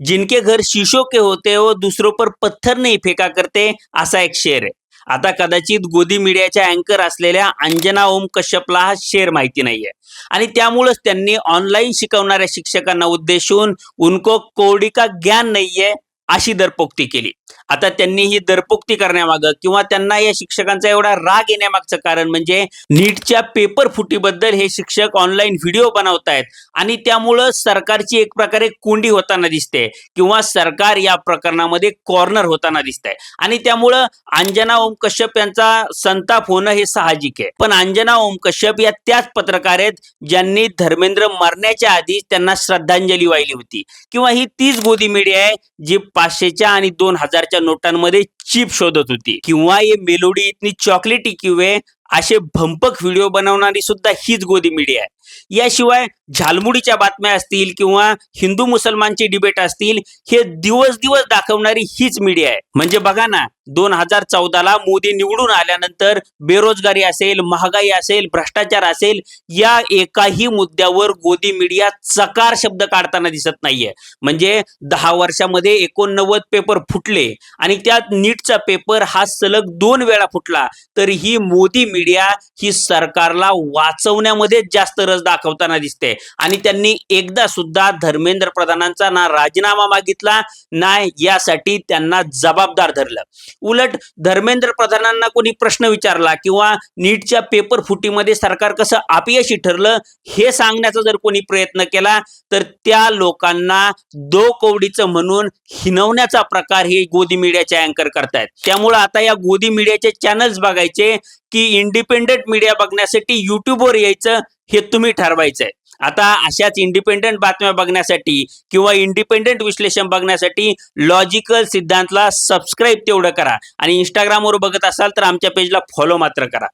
जिनके घर शीशों के होते वो दूसरों पर पत्थर नहीं फेका करते, असा एक शेर आहे. आता कदाचित गोदी मीडियाच्या अँकर असलेल्या अंजना ओम कश्यपला हा शेर माहिती नाहीये आणि त्यामुळेच त्यांनी ऑनलाईन शिकवणाऱ्या शिक्षकांना उद्देशून उनको कौडी का ज्ञान नाहीये अशी दरपोक्ती केली. आता त्यांनी ही दरपोक्ती करण्यामागं किंवा त्यांना या शिक्षकांचा एवढा राग येण्यामागचं कारण म्हणजे नीटच्या पेपर फुटीबद्दल हे शिक्षक ऑनलाईन व्हिडिओ बनवतायत आणि त्यामुळं सरकारची एक प्रकारे कोंडी होताना दिसते किंवा सरकार या प्रकरणामध्ये कॉर्नर होताना दिसतंय आणि त्यामुळं अंजना ओम कश्यप यांचा संताप होणं हे साहजिक आहे. पण अंजना ओम कश्यप या त्याच पत्रकार आहेत ज्यांनी धर्मेंद्र मरण्याच्या आधी त्यांना श्रद्धांजली वाहिली होती किंवा ही तीच गोदी मीडिया आहे जी 500च्या आणि 2000च्या नोटांमध्ये चिप शोधत होती किंवा ये मेलोडी इतनी चॉकलेटी क्यों है असे भंपक व्हिडिओ बनवणारी सुद्धा हीच गोदी मीडिया आहे. याशिवाय झालमुडीच्या बातम्या असतील किंवा हिंदू मुसलमानचे डिबेट असतील हे दिवस दिवस दाखवणारी हीच मीडिया आहे. म्हणजे बघा ना 2014ला मोदी निवडून आल्यानंतर बेरोजगारी असेल, महागाई असेल, भ्रष्टाचार असेल या एकाही मुद्द्यावर गोदी मीडिया चकार शब्द काढताना दिसत नाहीये. म्हणजे 10 वर्षामध्ये 89 पेपर फुटले आणि त्यात नीटचा पेपर हा सलग 2 वेळा फुटला तर ही मोदी मीडिया ही सरकारला वाचवण्यामध्ये जास्त रस दाखवताना दिसते आणि त्यांनी एकदा सुद्धा धर्मेंद्र प्रधानांचा ना राजीनामा मागितला ना यासाठी त्यांना जबाबदार धरलं. उलट धर्मेंद्र प्रधानांना कोणी प्रश्न विचारला किंवा नीटच्या पेपर फुटीमध्ये सरकार कसं अपयशी ठरलं हे सांगण्याचा जर कोणी प्रयत्न केला तर त्या लोकांना दो कवडीचं म्हणून हिनवण्याचा प्रकार हे गोदी मीडियाचे अँकर करतायत. त्यामुळे आता या गोदी मीडियाचे चॅनल्स बघायचे की इंडिपेंडेंट मीडिया बघण्यासाठी युट्यूबवर यायचं हे तुम्ही ठरवायचंय. आता अशाच इंडिपेंडेंट बातम्या बघण्यासाठी किंवा इंडिपेंडेंट विश्लेषण बघण्यासाठी लॉजिकल सिद्धांतला सबस्क्राईब तेवढं करा आणि इंस्टाग्रामवर बघत असाल तर आमच्या पेजला फॉलो मात्र करा.